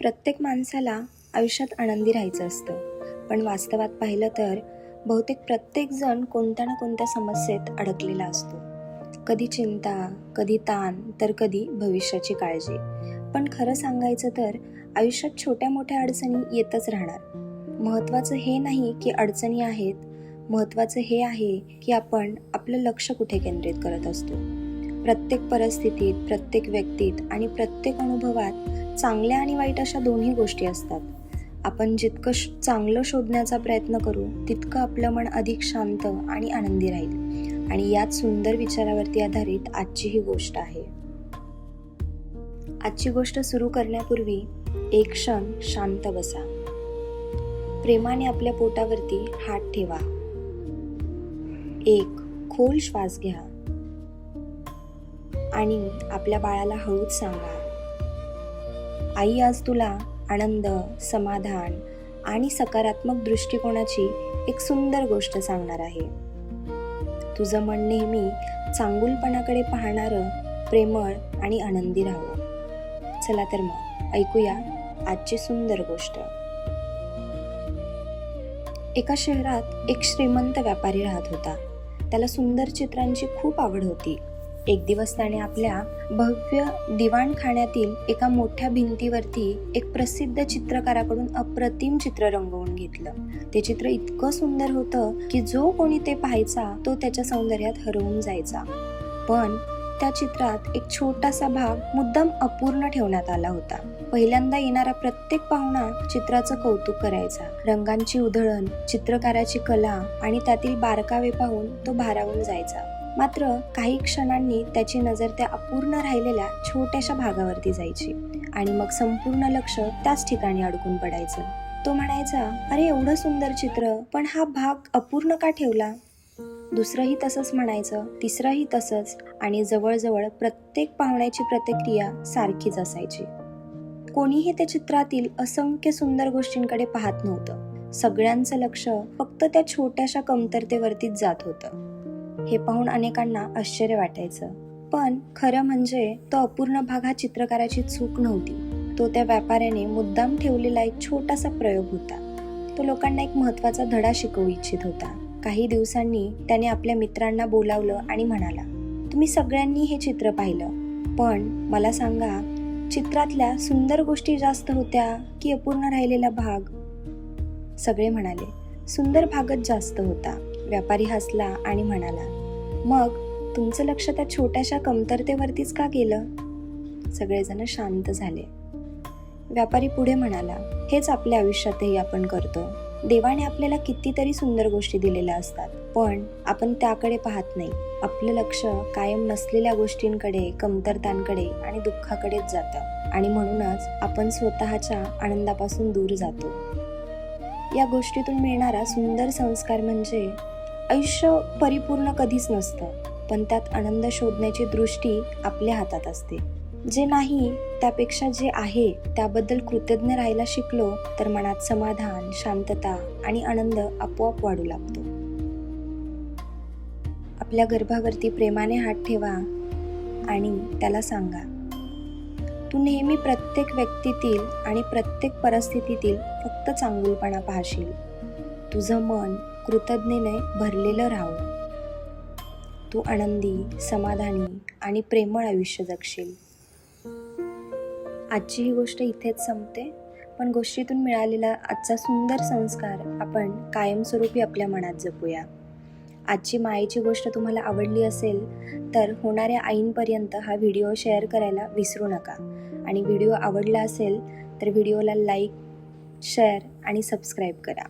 प्रत्येक माणसाला आयुष्यात आनंदी राहायचं असतं, पण वास्तवात पाहिलं तर बहुतेक प्रत्येकजण कोणत्या ना कोणत्या समस्येत अडकलेला असतो. कधी चिंता, कधी ताण, तर कधी भविष्याची काळजी. पण खरं सांगायचं तर आयुष्यात छोट्या मोठ्या अडचणी येतच राहणार. महत्त्वाचं हे नाही की अडचणी आहेत, महत्त्वाचं हे आहे की आपण आपलं लक्ष कुठे केंद्रित करत असतो. प्रत्येक परिस्थितीत, प्रत्येक व्यक्तीत आणि प्रत्येक अनुभवात चांगल्या आणि वाईट अशा दोन्ही गोष्टी असतात. आपण जितकं चांगलं शोधण्याचा प्रयत्न करू तितकं आपलं मन अधिक शांत आणि आनंदी राहील. आणि याच सुंदर विचारावरती आधारित आजची ही गोष्ट आहे. आजची गोष्ट सुरू करण्यापूर्वी एक क्षण शांत बसा. प्रेमाने आपल्या पोटावरती हात ठेवा. एक खोल श्वास घ्या आणि आपल्या बाळाला हळूच सांगा, आई आज तुला आनंद, समाधान आणि सकारात्मक दृष्टिकोनाची एक सुंदर गोष्ट सांगणार आहे. तुझं मन नेहमी चांगुलपणाकडे पाहणारं, प्रेमळ आणि आनंदी राहावं. चला तर मग ऐकूया आजची सुंदर गोष्ट. एका शहरात एक श्रीमंत व्यापारी राहत होता. त्याला सुंदर चित्रांची खूप आवड होती. एक दिवस त्याने आपल्या भव्य दिवाणखान्यातील एका मोठ्या भिंतीवरती एक प्रसिद्ध चित्रकाराकडून अप्रतिम चित्र रंगवून घेतलं. ते चित्र इतकं सुंदर होतं की जो कोणी ते पाहायचा तो त्याच्या सौंदर्यात हरवून जायचा. पण त्या चित्रात एक छोटासा भाग मुद्दाम अपूर्ण ठेवण्यात आला होता. पहिल्यांदा येणारा प्रत्येक पाहुणा चित्राचं कौतुक करायचा. रंगांची उधळण, चित्रकाराची कला आणि त्यातील बारकावे पाहून तो भारावून जायचा. मात्र काही क्षणांनी त्याची नजर त्या अपूर्ण राहिलेल्या छोट्याशा भागावरती जायची आणि मग संपूर्ण लक्ष त्याच ठिकाणी अडकून पडायचं. तो म्हणायचा, अरे एवढं सुंदर चित्र, पण हा भाग अपूर्ण का ठेवला? दुसरंही तसंच म्हणायचं, तिसरंही तसंच, आणि जवळजवळ प्रत्येक पाहुण्याची प्रतिक्रिया सारखीच असायची. कोणीही त्या चित्रातील असंख्य सुंदर गोष्टींकडे पाहत नव्हतं. सगळ्यांचं लक्ष फक्त त्या छोट्याशा कमतरतेवरतीच जात होतं. हे पाहून अनेकांना आश्चर्य वाटायचं, पण खरं म्हणजे तो अपूर्ण भाग हा चित्रकाराची चूक नव्हती. तो त्या व्यापाऱ्याने मुद्दाम ठेवलेला एक छोटासा प्रयोग होता. तो लोकांना एक महत्त्वाचा धडा शिकवू इच्छित होता. काही दिवसांनी त्याने आपल्या मित्रांना बोलावलं आणि म्हणाला, तुम्ही सगळ्यांनी हे चित्र पाहिलं, पण मला सांगा, चित्रातल्या सुंदर गोष्टी जास्त होत्या की अपूर्ण राहिलेला भाग? सगळे म्हणाले, सुंदर भागच जास्त होता. व्यापारी हसला आणि म्हणाला, मग तुमचं लक्ष त्या छोट्याशा कमतरतेवरतीच का गेलं? सगळेजण शांत झाले. व्यापारी पुढे म्हणाला, हेच आपल्या आयुष्यातही आपण करतो. देवाने आपल्याला कितीतरी सुंदर गोष्टी दिलेल्या असतात, पण आपण त्याकडे पाहत नाही. आपलं लक्ष कायम नसलेल्या गोष्टींकडे, कमतरतांकडे आणि दुःखाकडेच जातं, आणि म्हणूनच आपण स्वतःच्या आनंदापासून दूर जातो. या गोष्टीतून मिळणारा सुंदर संस्कार म्हणजे आयुष्य परिपूर्ण कधीच नसतं, पण त्यात आनंद शोधण्याची दृष्टी आपल्या हातात असते. जे नाही त्यापेक्षा जे आहे त्याबद्दल कृतज्ञ राहायला शिकलो तर मनात समाधान, शांतता आणि आनंद आपोआप वाढू लागतो. आपल्या गर्भावरती प्रेमाने हात ठेवा आणि त्याला सांगा, तू नेहमी प्रत्येक व्यक्तीतील आणि प्रत्येक परिस्थितीतील फक्त चांगुलपणा पाहशील. तुझं मन कृतज्ञतेने भरलेलं राहो. तू आनंदी, समाधानी आणि प्रेमळ आयुष्य जगशील. आजची ही गोष्ट इथेच संपते, पण गोष्टीतून मिळालेला आजचा सुंदर संस्कार आपण कायमस्वरूपी आपल्या मनात जपूया. आजची मायेची गोष्ट तुम्हाला आवडली असेल तर होणाऱ्या आईंपर्यंत हा व्हिडिओ शेअर करायला विसरू नका. आणि व्हिडिओ आवडला असेल तर व्हिडिओला लाईक, शेअर आणि सबस्क्राईब करा.